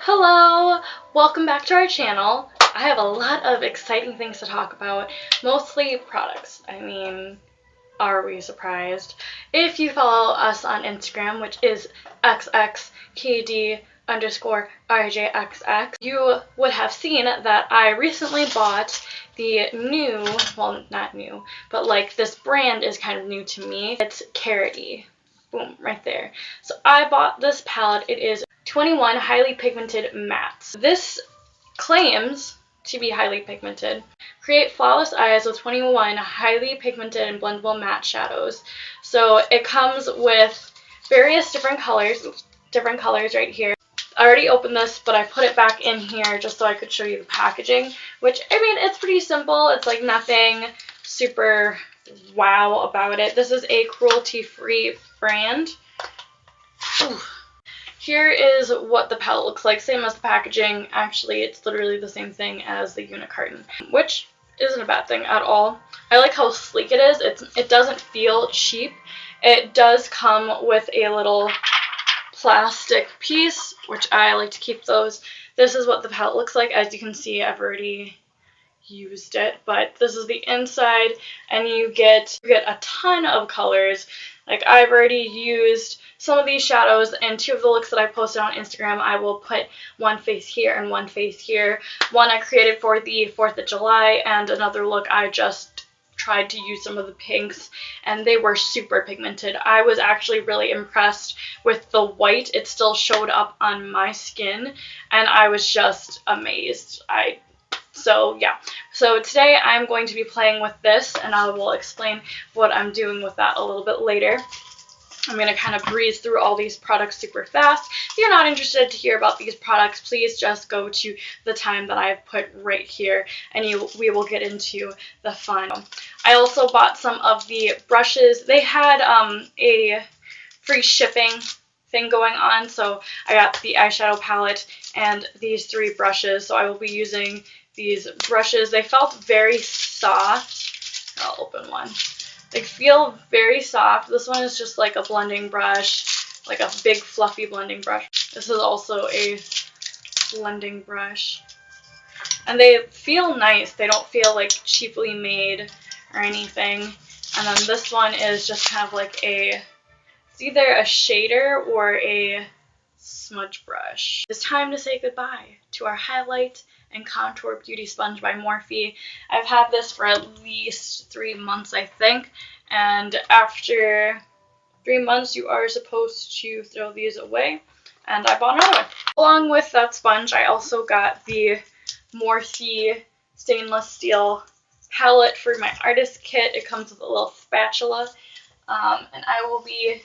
Hello! Welcome back to our channel. I have a lot of exciting things to talk about, mostly products. I mean, are we surprised? If you follow us on Instagram, which is xxkd_RJXX, you would have seen that I recently bought the new, well, not new, but like this brand is kind of new to me. It's Karity. Boom, right there. So I bought this palette. It is 21 highly pigmented mattes. This claims to be highly pigmented. Create flawless eyes with 21 highly pigmented and blendable matte shadows. So it comes with various different colors right here. I already opened this, but I put it back in here just so I could show you the packaging, which, I mean, it's pretty simple. It's like nothing super wow about it. This is a cruelty-free brand. Ooh. Here is what the palette looks like, same as the packaging. Actually, it's literally the same thing as the unit carton, which isn't a bad thing at all. I like how sleek it is. It doesn't feel cheap. It does come with a little plastic piece, which I like to keep those. This is what the palette looks like. As you can see, I've already used it, but this is the inside, and you get a ton of colors. Like, I've already used some of these shadows in two of the looks that I posted on Instagram. I will put one face here and one face here. One I created for the 4th of July, and another look I just tried to use some of the pinks, and they were super pigmented. I was actually really impressed with the white. It still showed up on my skin, and I was just amazed. So yeah, so today I'm going to be playing with this, and I will explain what I'm doing with that a little bit later. I'm going to kind of breeze through all these products super fast. If you're not interested to hear about these products, please just go to the time that I've put right here, and we will get into the fun. I also bought some of the brushes. They had a free shipping thing going on, so I got the eyeshadow palette and these 3 brushes, so I will be using these brushes. They felt very soft. I'll open one. They feel very soft. This one is just like a blending brush, like a big fluffy blending brush. This is also a blending brush. And they feel nice. They don't feel like cheaply made or anything. And then this one is just kind of like it's either a shader or a smudge brush. It's time to say goodbye to our highlight and contour beauty sponge by Morphe. I've had this for at least 3 months, I think, and after 3 months you are supposed to throw these away, and I bought another one. Along with that sponge, I also got the Morphe stainless steel palette for my artist kit. It comes with a little spatula, and I will be,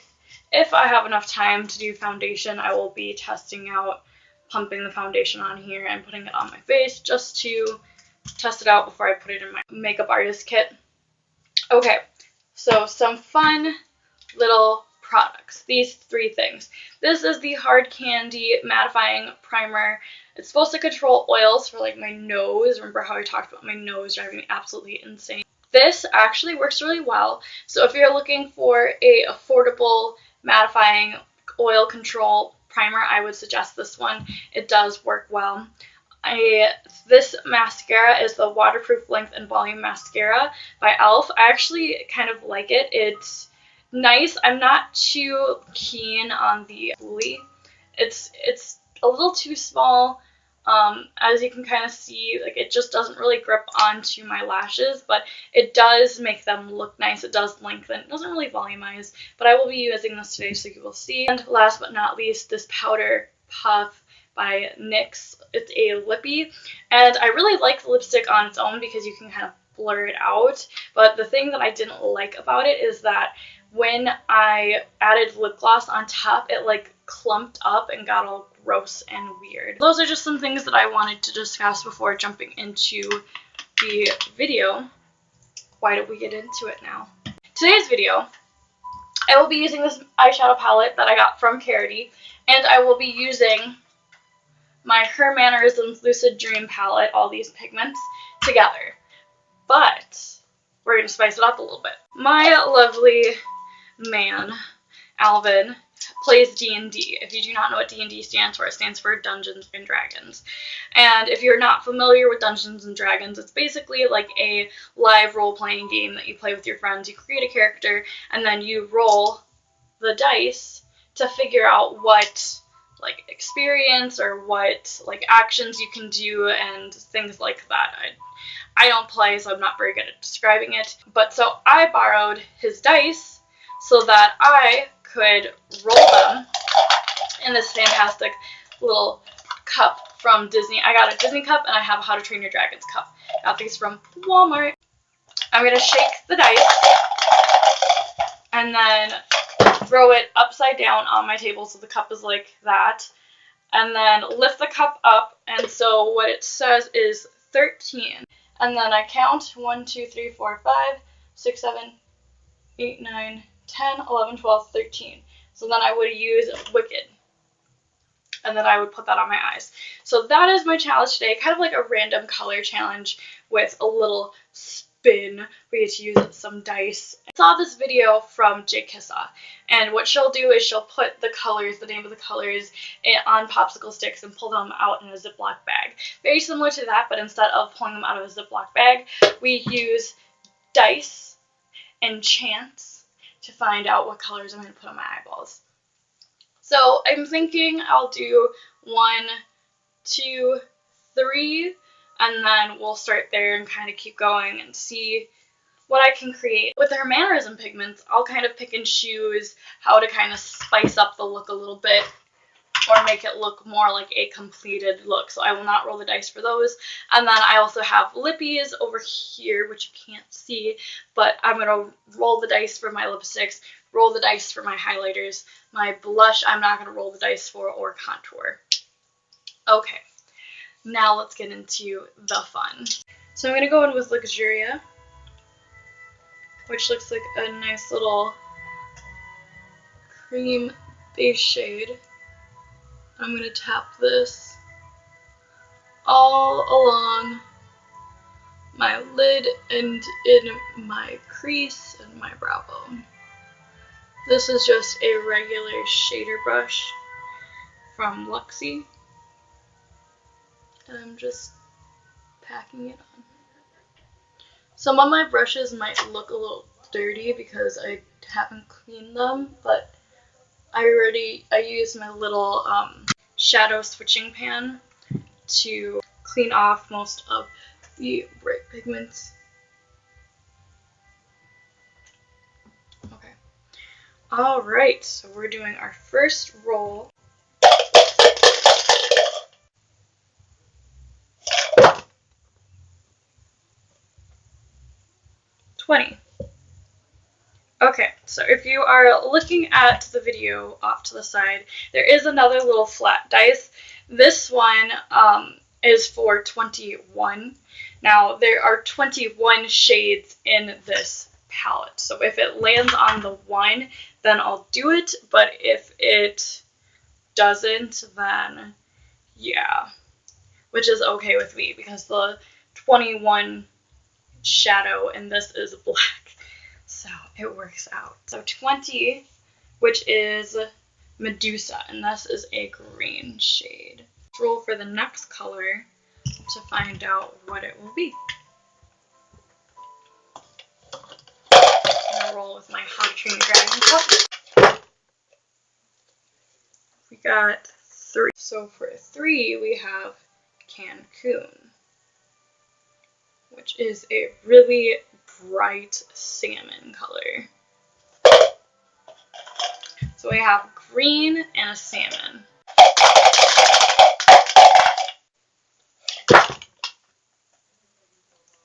if I have enough time to do foundation, I will be testing out pumping the foundation on here and putting it on my face just to test it out before I put it in my makeup artist kit. Okay, so some fun little products. These 3 things. This is the Hard Candy Mattifying Primer. It's supposed to control oils for like my nose. Remember how I talked about my nose driving me absolutely insane? This actually works really well. So if you're looking for a affordable mattifying oil control primer, I would suggest this one. It does work well. This mascara is the Waterproof Length and Volume Mascara by e.l.f. I actually kind of like it. It's nice. I'm not too keen on the bluey. It's a little too small. As you can kind of see, like, it just doesn't really grip onto my lashes, but it does make them look nice. It does lengthen. It doesn't really volumize, but I will be using this today, so you will see. And last but not least, this Powder Puff by NYX. It's a lippy, and I really like the lipstick on its own because you can kind of blur it out, but the thing that I didn't like about it is that when I added lip gloss on top, it like clumped up and got all gross and weird. Those are just some things that I wanted to discuss before jumping into the video. Why don't we get into it now? Today's video, I will be using this eyeshadow palette that I got from Karity, and I will be using my Her Mannerisms Lucid Dream palette, all these pigments, together. But we're going to spice it up a little bit. My lovely man, Alvin, plays D&D. If you do not know what D&D stands for, it stands for Dungeons and Dragons. And if you're not familiar with Dungeons and Dragons, it's basically like a live role-playing game that you play with your friends. You create a character, and then you roll the dice to figure out what like experience or what like actions you can do and things like that. I don't play, so I'm not very good at describing it. But so I borrowed his dice so that I could roll them in this fantastic little cup from Disney. I got a Disney cup and I have a How to Train Your Dragons cup. Got these from Walmart. I'm going to shake the dice and then throw it upside down on my table so the cup is like that. And then lift the cup up, and so what it says is 13. And then I count 1, 2, 3, 4, 5, 6, 7, 8, 9, 10, 11, 12, 13. So then I would use Wicked. And then I would put that on my eyes. So that is my challenge today. Kind of like a random color challenge with a little spin. We get to use some dice. I saw this video from Jkissa, and what she'll do is she'll put the colors, the name of the colors, on popsicle sticks and pull them out in a Ziploc bag. Very similar to that, but instead of pulling them out of a Ziploc bag, we use dice and chance to find out what colors I'm going to put on my eyeballs. So I'm thinking I'll do 1, 2, 3, and then we'll start there and kind of keep going and see what I can create. With her Mannerism pigments, I'll kind of pick and choose how to kind of spice up the look a little bit or make it look more like a completed look. So I will not roll the dice for those. And then I also have lippies over here, which you can't see, but I'm going to roll the dice for my lipsticks, roll the dice for my highlighters. My blush, I'm not going to roll the dice for or contour. Okay. Now let's get into the fun. So I'm going to go in with Luxuria, which looks like a nice little cream base shade. I'm going to tap this all along my lid and in my crease and my brow bone. This is just a regular shader brush from Luxie. And I'm just packing it on. Some of my brushes might look a little dirty because I haven't cleaned them, but I used my little shadow switching pan to clean off most of the bright pigments. Okay. Alright, so we're doing our first roll. Okay, so if you are looking at the video off to the side, there is another little flat dice. This one is for 21. Now, there are 21 shades in this palette, so if it lands on the 1, then I'll do it, but if it doesn't, then yeah, which is okay with me because the 21 shadow and this is black. So it works out. So 20, which is Medusa, and this is a green shade. Let's roll for the next color to find out what it will be. I'm gonna roll with my How to Train Your Dragon cup. We got 3. So for 3, we have Cancun, which is a really bright salmon color. So we have green and a salmon.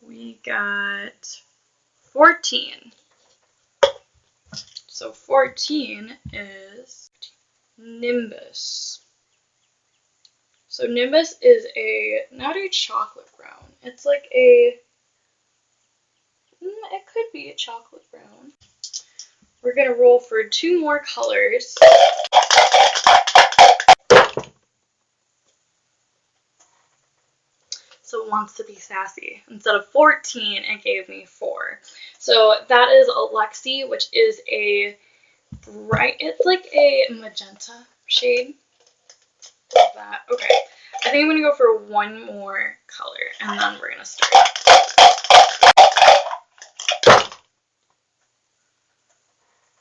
We got 14. So 14 is Nimbus. So Nimbus is not a chocolate brown. It's like it could be a chocolate brown. We're going to roll for 2 more colors. So it wants to be sassy. Instead of 14, it gave me 4. So that is Alexi, which is a right, it's like a magenta shade. Like that. Okay, I think I'm gonna go for one more color and then we're gonna start.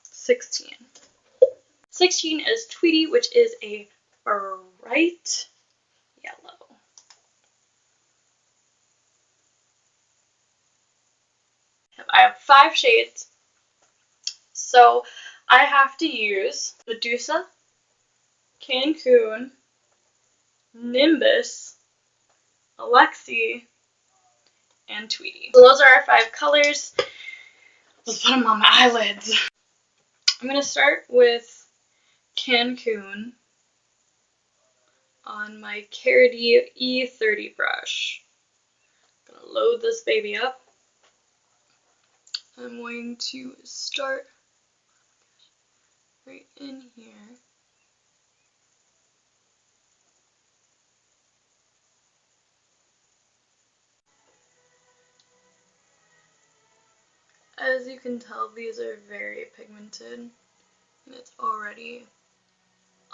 16. 16 is Tweety, which is a bright yellow. I have 5 shades, so I have to use Medusa, Cancun, Nimbus, Alexi, and Tweety. So those are our 5 colors. Let's put them on my eyelids. I'm going to start with Cancun on my Karity E30 brush. I'm going to load this baby up. I'm going to start right in here. As you can tell, these are very pigmented, and it's already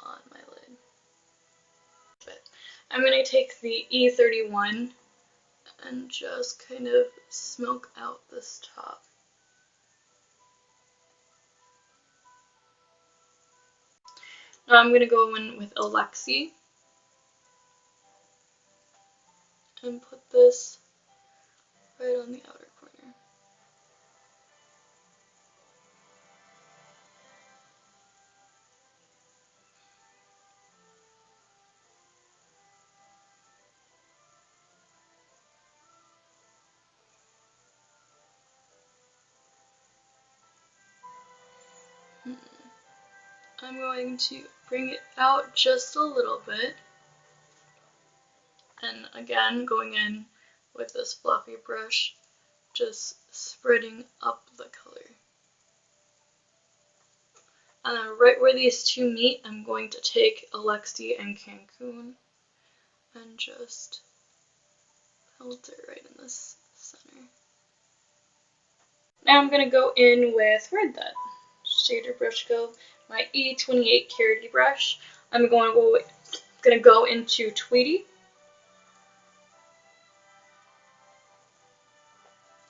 on my lid. But I'm going to take the E31 and just kind of smoke out this top. Now I'm going to go in with Alexi and put this right on the outer corner. I'm going to bring it out just a little bit, and again going in with this fluffy brush, just spreading up the color. And then right where these two meet, I'm going to take Alexi and Cancun and just pelt it right in this center. Now I'm going to go in with, where'd that shader brush go? My E28 Karity brush. I'm going to go into Tweety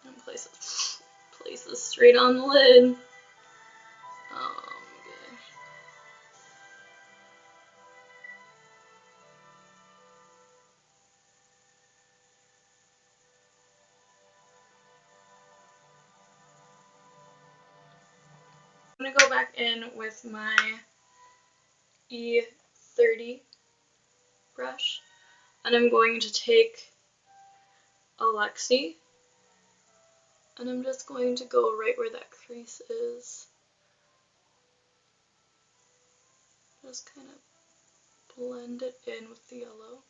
and place it straight on the lid. Oh my gosh. I'm going to go back in with my E30 brush, and I'm going to take Alexi, and I'm just going to go right where that crease is. Just kind of blend it in with the yellow.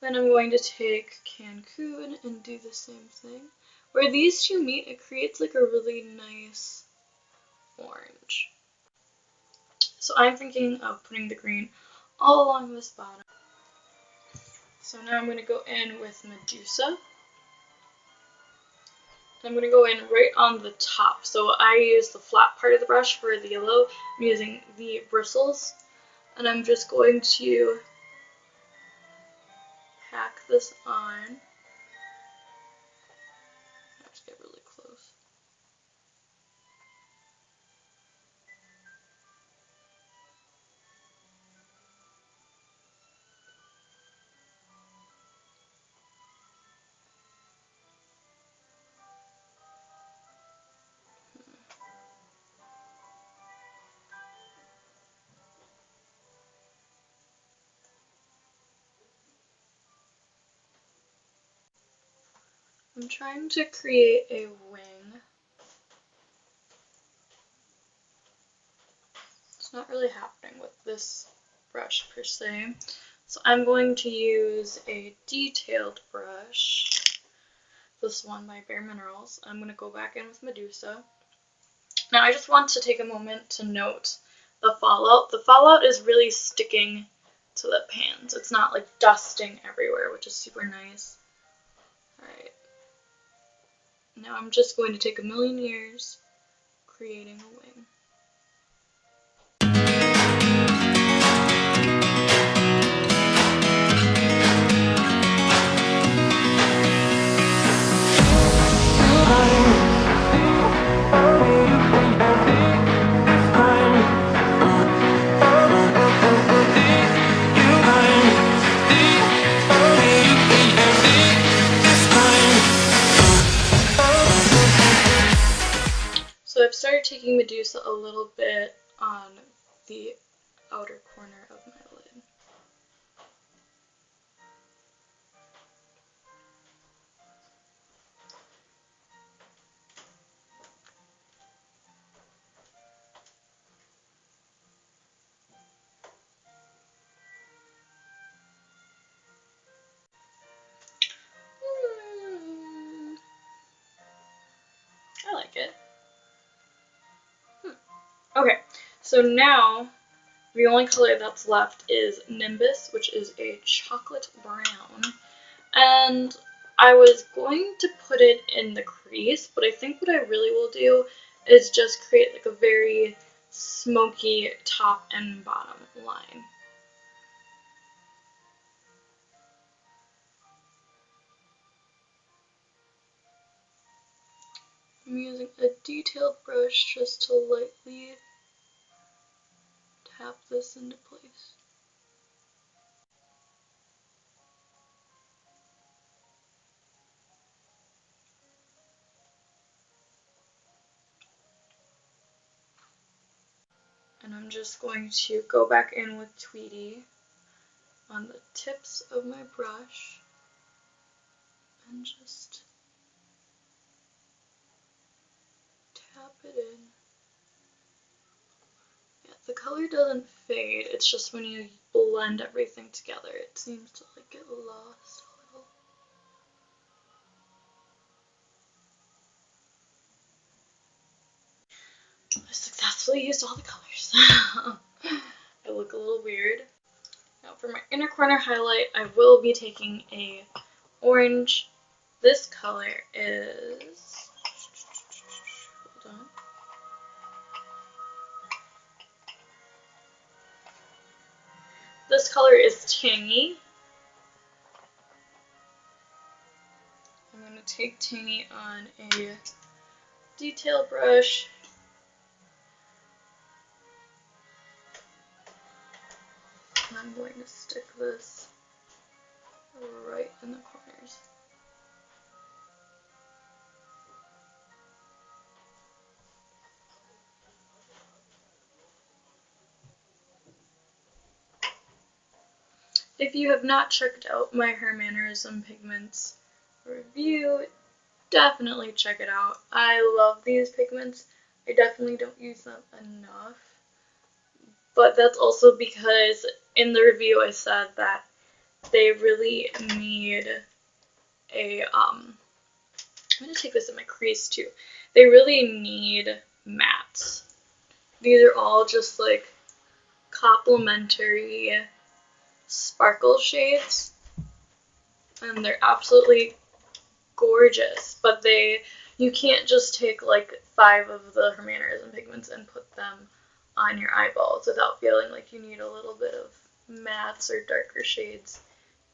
Then I'm going to take Cancun and do the same thing. Where these two meet, it creates like a really nice orange. So I'm thinking of putting the green all along this bottom. So now I'm going to go in with Medusa. I'm going to go in right on the top. So I use the flat part of the brush for the yellow. I'm using the bristles. And I'm just going to pack this on. I have to get really close. I'm trying to create a wing. It's not really happening with this brush per se. So I'm going to use a detailed brush. This one by Bare Minerals. I'm going to go back in with Medusa. Now I just want to take a moment to note the fallout. The fallout is really sticking to the pans. It's not like dusting everywhere, which is super nice. Alright. Now I'm just going to take a million years creating a wing. So I've started taking Medusa a little bit on the outer corner of my lid. I like it. Okay, so now the only color that's left is Nimbus, which is a chocolate brown. And I was going to put it in the crease, but I think what I really will do is just create like a very smoky top and bottom line. I'm using a detailed brush just to lightly tap this into place. And I'm just going to go back in with Tweety on the tips of my brush and just tap it in. Yeah, the color doesn't fade, it's just when you blend everything together, it seems to like get lost a little. I successfully used all the colors. I look a little weird. Now for my inner corner highlight, I will be taking a orange. This color is, hold on. This color is Tangy. I'm going to take Tangy on a detail brush. And I'm going to stick this right in the corners. If you have not checked out my Mannerisms pigments review, definitely check it out. I love these pigments. I definitely don't use them enough. But that's also because in the review I said that they really need a, I'm going to take this in my crease too. They really need mattes. These are all just like complementary sparkle shades. And they're absolutely gorgeous. But you can't just take like 5 of the Mannerisms pigments and put them on your eyeballs without feeling like you need a little bit of mattes or darker shades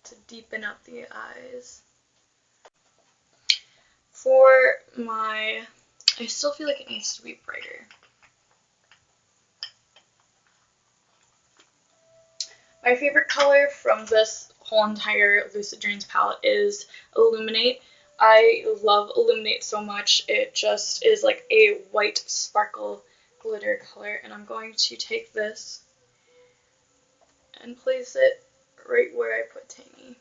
to deepen up the eyes. For my, I still feel like it needs to be brighter. My favorite color from this whole entire Lucid Dreams palette is Illuminate. I love Illuminate so much. It just is like a white sparkle glitter color, and I'm going to take this and place it right where I put Tangy.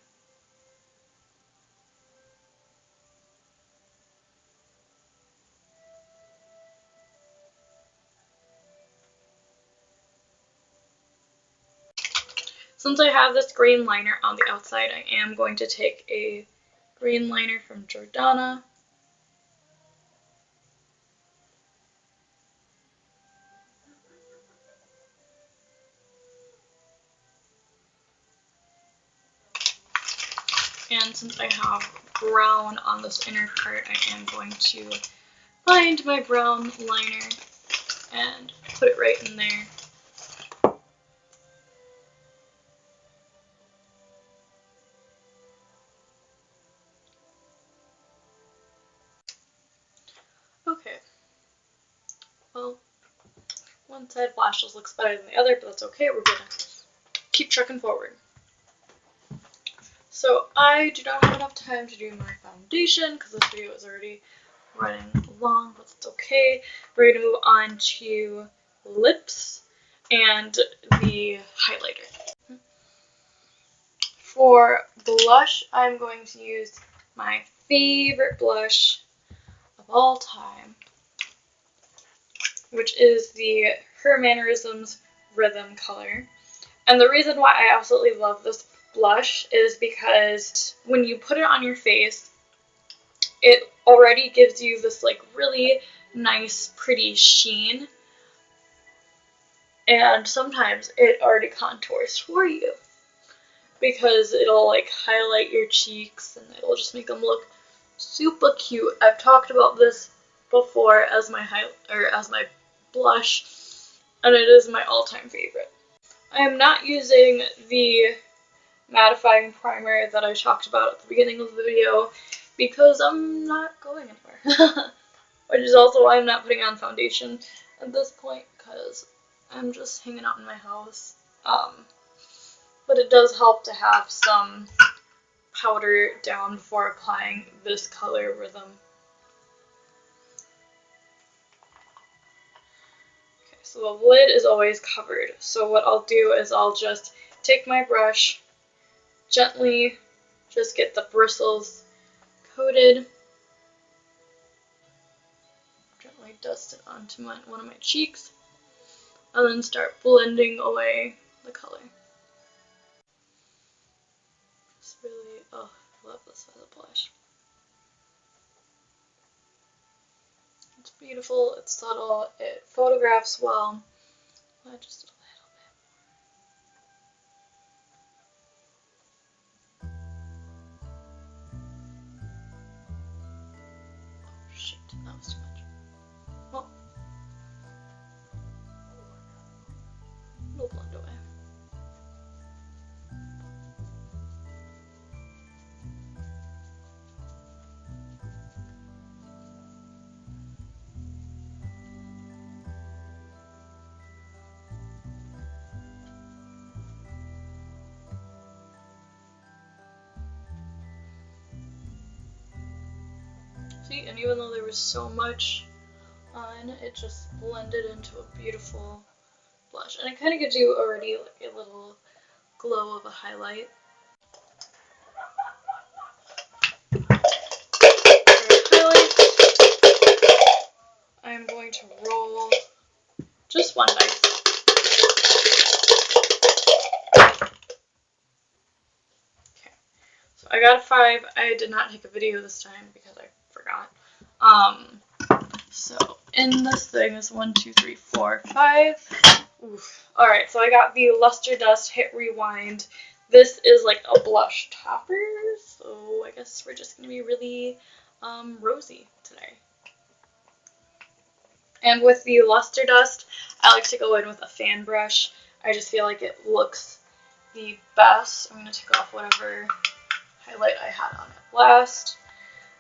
Since I have this green liner on the outside, I am going to take a green liner from Jordana. And since I have brown on this inner part, I am going to find my brown liner and put it right in there. Okay, well, one side blushes looks better than the other, but that's okay, we're gonna keep trucking forward. So I do not have enough time to do my foundation because this video is already running long, but it's okay. We're gonna move on to lips and the highlighter. For blush, I'm going to use my favorite blush of all time, which is the Mannerisms Rhythm color. And the reason why I absolutely love this blush is because when you put it on your face, it already gives you this like really nice, pretty sheen. And sometimes it already contours for you because it'll like highlight your cheeks and it'll just make them look super cute. I've talked about this before as my blush, and it is my all-time favorite. I am not using the mattifying primer that I talked about at the beginning of the video because I'm not going anywhere. Which is also why I'm not putting on foundation at this point because I'm just hanging out in my house. But it does help to have some powder down before applying this color rhythm. Okay, so the lid is always covered. So what I'll do is I'll just take my brush, gently just get the bristles coated, gently dust it onto one of my cheeks, and then start blending away the color. It's really, oh, I love this as a blush. It's beautiful, it's subtle, it photographs well. Just a little bit. Oh shit, that was too much. Well, it'll blend away. See, and even though there was so much on, it just blended into a beautiful blush. And it kind of gives you already like a little glow of a highlight. For highlight, I am going to roll just one dice. Okay, so I got a 5. I did not take a video this time because I forgot. So in this thing is 1, 2, 3, 4, 5. Oof. Alright, so I got the Luster Dust Hit Rewind. This is like a blush topper, so I guess we're just going to be really rosy today. And with the Luster Dust, I like to go in with a fan brush. I just feel like it looks the best. I'm going to take off whatever highlight I had on it last.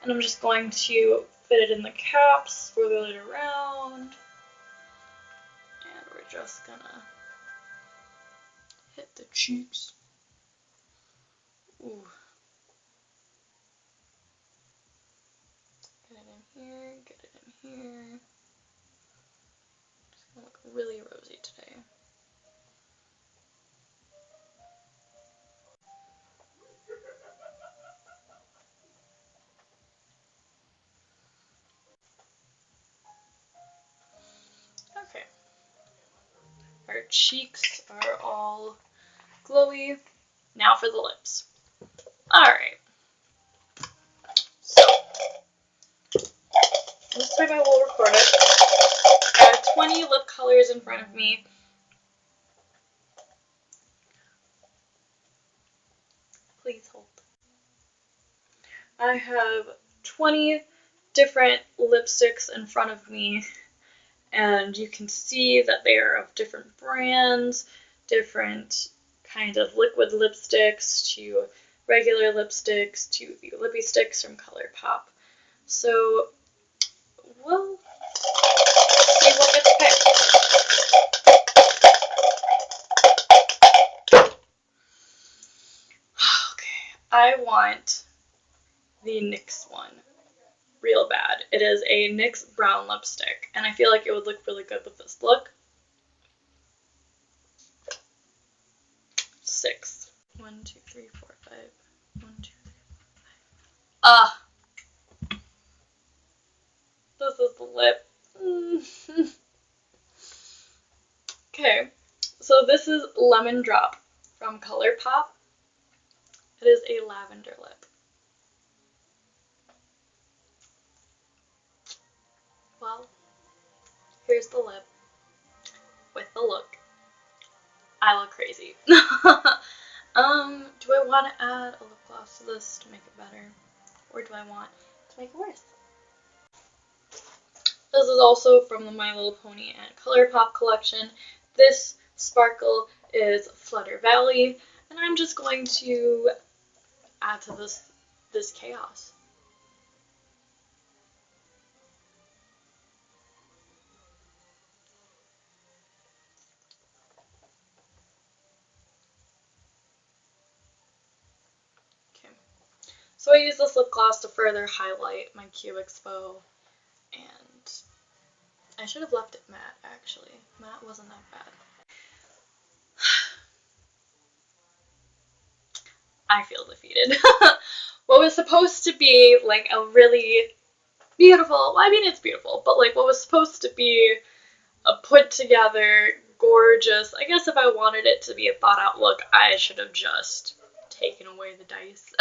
And I'm just going to fit it in the caps, swirl it around, and we're just gonna hit the cheeks. Ooh. Get it in here, get it in here. It's gonna look really rosy today. Okay. Our cheeks are all glowy. Now for the lips. Alright. So, this time I will record it. I have 20 lip colors in front of me. Please hold. I have 20 different lipsticks in front of me, and you can see that they are of different brands, different kind of liquid lipsticks to regular lipsticks to the lippy sticks from ColourPop. So we'll see what gets picked. Okay, I want the NYX one real bad. It is a NYX brown lipstick, and I feel like it would look really good with this look. 6. 1, 2, 3, 4, 5. 1, 2, 3, 4, 5. This is the lip. Okay, so this is Lemon Drop from ColourPop. It is a lavender lip. Well, here's the lip with the look. I look crazy. Do I want to add a lip gloss to this to make it better? Or do I want to make it worse? This is also from the My Little Pony and ColourPop collection. This sparkle is Flutter Valley, and I'm just going to add to this chaos. So I use this lip gloss to further highlight my Q expo, and I should have left it matte, actually. Matte wasn't that bad. I feel defeated. What was supposed to be like a really beautiful, well, I mean it's beautiful, but like what was supposed to be a put together, gorgeous, I guess if I wanted it to be a thought out look, I should have just taken away the dice.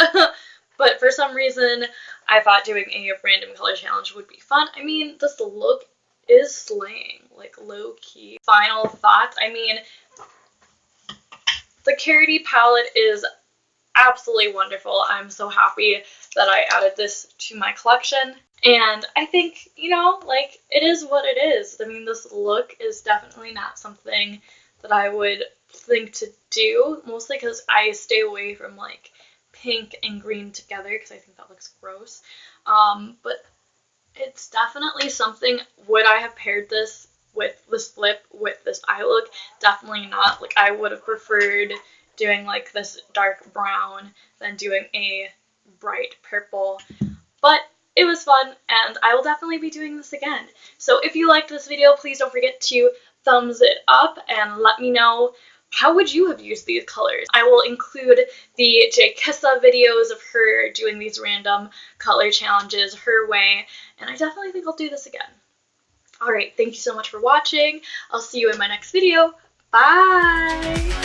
But for some reason, I thought doing a random color challenge would be fun. I mean, this look is slaying, like low-key. Final thoughts, I mean, the Karity palette is absolutely wonderful. I'm so happy that I added this to my collection. And I think, you know, like, it is what it is. I mean, this look is definitely not something that I would think to do, mostly because I stay away from, like, pink and green together because I think that looks gross. But it's definitely something. Would I have paired this with this lip with this eye look? Definitely not. Like, I would have preferred doing like this dark brown than doing a bright purple. But it was fun, and I will definitely be doing this again. So if you liked this video, please don't forget to thumbs it up and let me know how would you have used these colors. I will include the Jkissa videos of her doing these random color challenges her way, and I definitely think I'll do this again. Alright, thank you so much for watching. I'll see you in my next video. Bye!